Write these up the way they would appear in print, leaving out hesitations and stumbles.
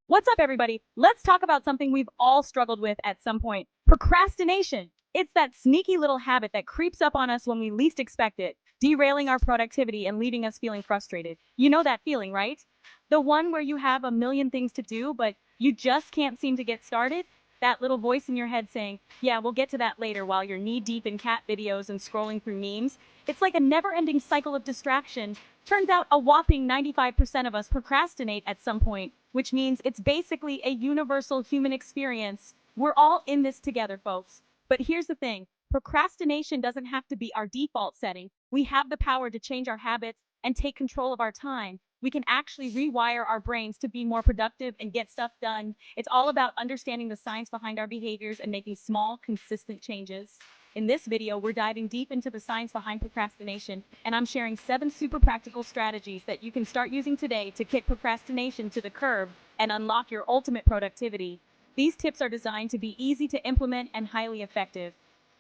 What's up, everybody? Let's talk about something we've all struggled with at some point: procrastination. It's that sneaky little habit that creeps up on us when we least expect it, derailing our productivity and leaving us feeling frustrated. You know that feeling, right? The one where you have a million things to do, but you just can't seem to get started? That little voice in your head saying, yeah, we'll get to that later, while you're knee deep in cat videos and scrolling through memes. It's like a never ending cycle of distraction. Turns out a whopping 95% of us procrastinate at some point, which means it's basically a universal human experience. We're all in this together, folks. But here's the thing: procrastination doesn't have to be our default setting. We have the power to change our habits and take control of our time. We can actually rewire our brains to be more productive and get stuff done. It's all about understanding the science behind our behaviors and making small, consistent changes. In this video, we're diving deep into the science behind procrastination, and I'm sharing 7 super practical strategies that you can start using today to kick procrastination to the curb and unlock your ultimate productivity. These tips are designed to be easy to implement and highly effective.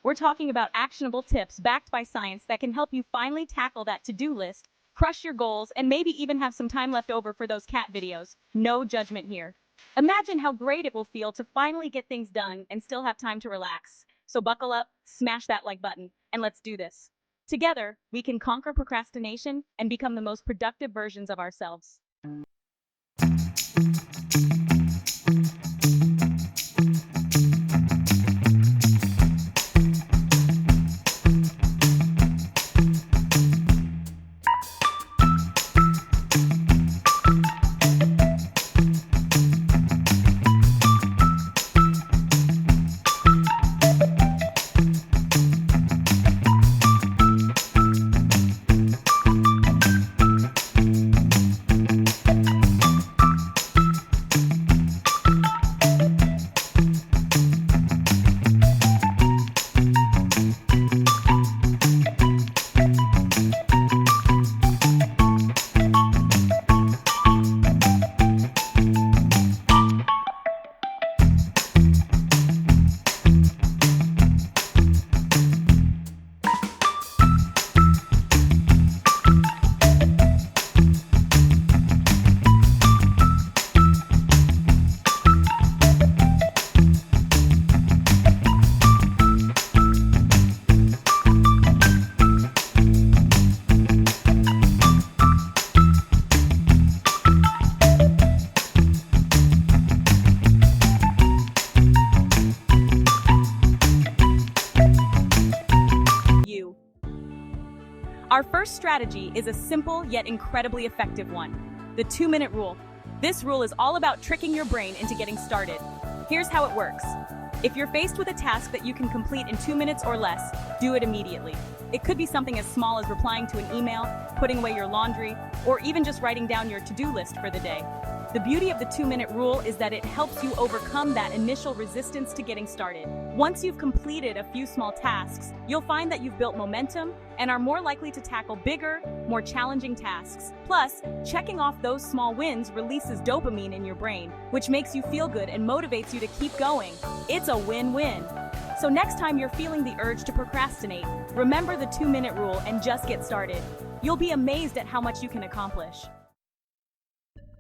We're talking about actionable tips backed by science that can help you finally tackle that to-do list, crush your goals, and maybe even have some time left over for those cat videos. No judgment here. Imagine how great it will feel to finally get things done and still have time to relax. So buckle up, smash that like button, and let's do this. Together, we can conquer procrastination and become the most productive versions of ourselves. Our first strategy is a simple yet incredibly effective one: the 2-minute rule. This rule is all about tricking your brain into getting started. Here's how it works. If you're faced with a task that you can complete in 2 minutes or less, do it immediately. It could be something as small as replying to an email, putting away your laundry, or even just writing down your to-do list for the day. The beauty of the 2-minute rule is that it helps you overcome that initial resistance to getting started. Once you've completed a few small tasks, you'll find that you've built momentum and are more likely to tackle bigger, more challenging tasks. Plus, checking off those small wins releases dopamine in your brain, which makes you feel good and motivates you to keep going. It's a win-win. So next time you're feeling the urge to procrastinate, remember the 2-minute rule and just get started. You'll be amazed at how much you can accomplish.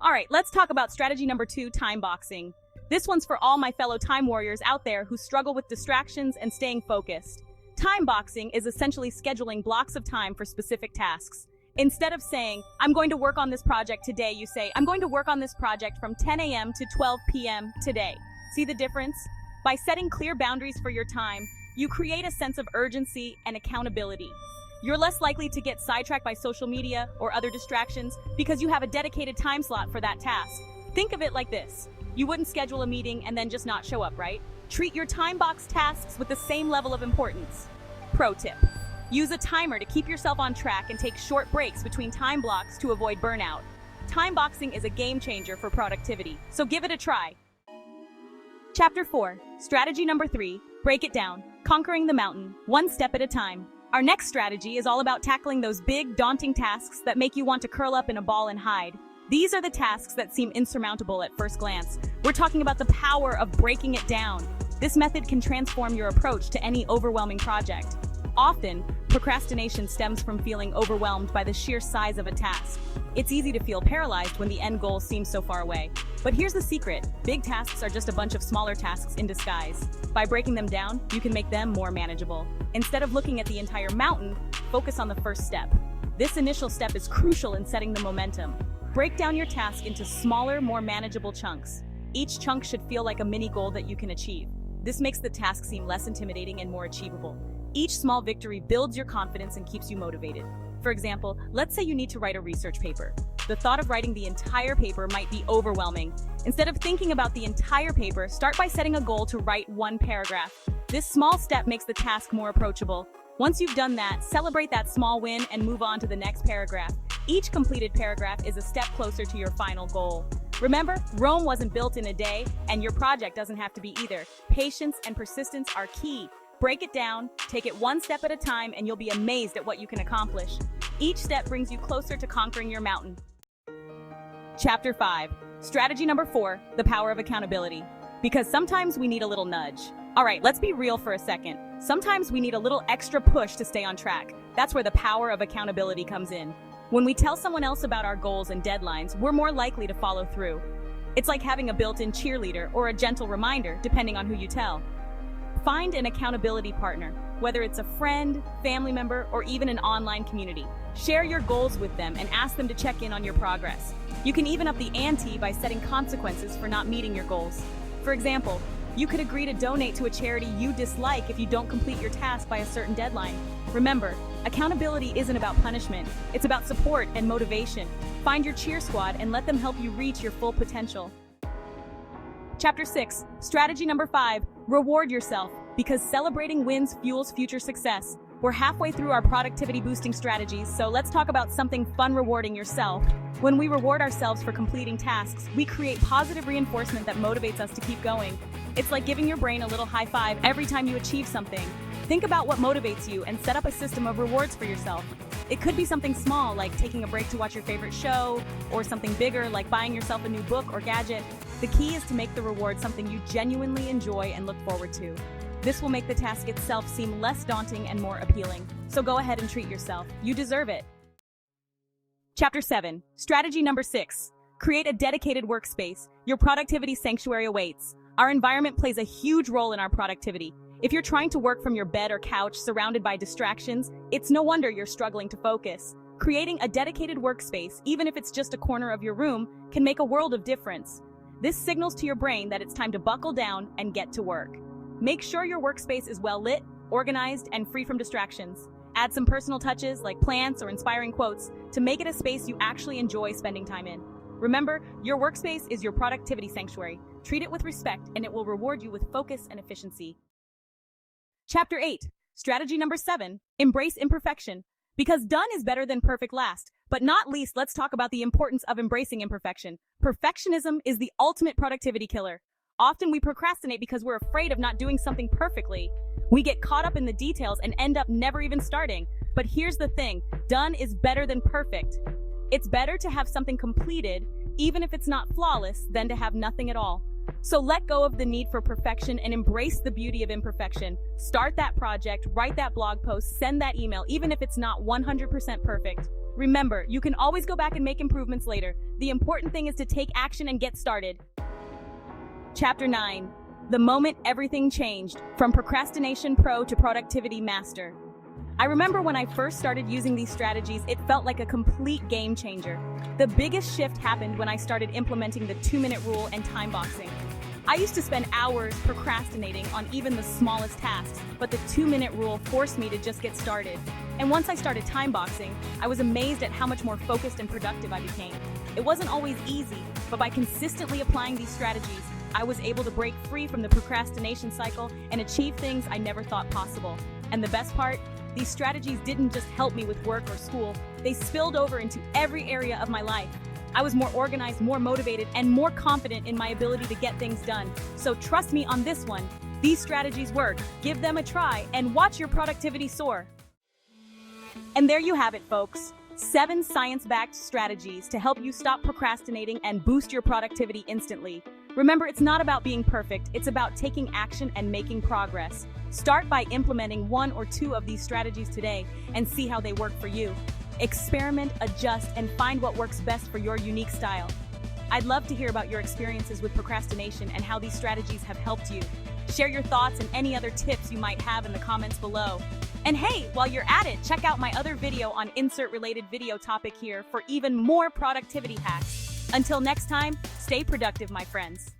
All right, let's talk about strategy number 2, time boxing. This one's for all my fellow time warriors out there who struggle with distractions and staying focused. Time boxing is essentially scheduling blocks of time for specific tasks. Instead of saying, I'm going to work on this project today, you say, I'm going to work on this project from 10 a.m. to 12 p.m. today. See the difference? By setting clear boundaries for your time, you create a sense of urgency and accountability. You're less likely to get sidetracked by social media or other distractions because you have a dedicated time slot for that task. Think of it like this: you wouldn't schedule a meeting and then just not show up, right? Treat your time-boxed tasks with the same level of importance. Pro tip: use a timer to keep yourself on track and take short breaks between time blocks to avoid burnout. Time boxing is a game changer for productivity, so give it a try. Chapter 4, strategy number 3, break it down, conquering the mountain, one step at a time. Our next strategy is all about tackling those big, daunting tasks that make you want to curl up in a ball and hide. These are the tasks that seem insurmountable at first glance. We're talking about the power of breaking it down. This method can transform your approach to any overwhelming project. Often, Procrastination stems from feeling overwhelmed by the sheer size of a task. It's easy to feel paralyzed when the end goal seems so far away. But here's the secret. Big tasks are just a bunch of smaller tasks in disguise. By breaking them down, you can make them more manageable. Instead of looking at the entire mountain, focus on the first step. This initial step is crucial in setting the momentum. Break down your task into smaller, more manageable chunks. Each chunk should feel like a mini goal that you can achieve. This makes the task seem less intimidating and more achievable. Each small victory builds your confidence and keeps you motivated. For example, let's say you need to write a research paper. The thought of writing the entire paper might be overwhelming. Instead of thinking about the entire paper, start by setting a goal to write one paragraph. This small step makes the task more approachable. Once you've done that, celebrate that small win and move on to the next paragraph. Each completed paragraph is a step closer to your final goal. Remember, Rome wasn't built in a day, and your project doesn't have to be either. Patience and persistence are key. Break it down, take it one step at a time, and you'll be amazed at what you can accomplish. Each step brings you closer to conquering your mountain. Chapter 5. Strategy number 4, the power of accountability. Because sometimes we need a little nudge. All right, let's be real for a second. Sometimes we need a little extra push to stay on track. That's where the power of accountability comes in. When we tell someone else about our goals and deadlines, we're more likely to follow through. It's like having a built-in cheerleader or a gentle reminder, depending on who you tell. Find an accountability partner, whether it's a friend, family member, or even an online community. Share your goals with them and ask them to check in on your progress. You can even up the ante by setting consequences for not meeting your goals. For example, you could agree to donate to a charity you dislike if you don't complete your task by a certain deadline. Remember, accountability isn't about punishment. It's about support and motivation. Find your cheer squad and let them help you reach your full potential. Chapter 6, strategy number 5, reward yourself, because celebrating wins fuels future success. We're halfway through our productivity boosting strategies, so let's talk about something fun: rewarding yourself. When we reward ourselves for completing tasks, we create positive reinforcement that motivates us to keep going. It's like giving your brain a little high five every time you achieve something. Think about what motivates you and set up a system of rewards for yourself. It could be something small, like taking a break to watch your favorite show, or something bigger, like buying yourself a new book or gadget. The key is to make the reward something you genuinely enjoy and look forward to. This will make the task itself seem less daunting and more appealing. So go ahead and treat yourself. You deserve it. Chapter 7, strategy number 6, create a dedicated workspace. Your productivity sanctuary awaits. Our environment plays a huge role in our productivity. If you're trying to work from your bed or couch surrounded by distractions, it's no wonder you're struggling to focus. Creating a dedicated workspace, even if it's just a corner of your room, can make a world of difference. This signals to your brain that it's time to buckle down and get to work. Make sure your workspace is well lit, organized, and free from distractions. Add some personal touches like plants or inspiring quotes to make it a space you actually enjoy spending time in. Remember, your workspace is your productivity sanctuary. Treat it with respect, and it will reward you with focus and efficiency. Chapter 8, strategy number 7, embrace imperfection. Because done is better than perfect last. But not least, let's talk about the importance of embracing imperfection. Perfectionism is the ultimate productivity killer. Often we procrastinate because we're afraid of not doing something perfectly. We get caught up in the details and end up never even starting. But here's the thing, done is better than perfect. It's better to have something completed, even if it's not flawless, than to have nothing at all. So let go of the need for perfection and embrace the beauty of imperfection. Start that project, write that blog post, send that email, even if it's not 100% perfect. Remember, you can always go back and make improvements later. The important thing is to take action and get started. Chapter 9, the moment everything changed, from procrastination pro to productivity master. I remember when I first started using these strategies, it felt like a complete game changer. The biggest shift happened when I started implementing the 2-minute rule and time boxing. I used to spend hours procrastinating on even the smallest tasks, but the 2-minute rule forced me to just get started. And once I started time boxing, I was amazed at how much more focused and productive I became. It wasn't always easy, but by consistently applying these strategies, I was able to break free from the procrastination cycle and achieve things I never thought possible. And the best part? These strategies didn't just help me with work or school, they spilled over into every area of my life. I was more organized, more motivated, and more confident in my ability to get things done. So trust me on this one. These strategies work. Give them a try and watch your productivity soar. And there you have it, folks. 7 science-backed strategies to help you stop procrastinating and boost your productivity instantly. Remember, it's not about being perfect, it's about taking action and making progress. Start by implementing 1 or 2 of these strategies today and see how they work for you. Experiment, adjust, and find what works best for your unique style. I'd love to hear about your experiences with procrastination and how these strategies have helped you. Share your thoughts and any other tips you might have in the comments below. And hey, while you're at it, check out my other video on insert-related video topic here for even more productivity hacks. Until next time, stay productive, my friends.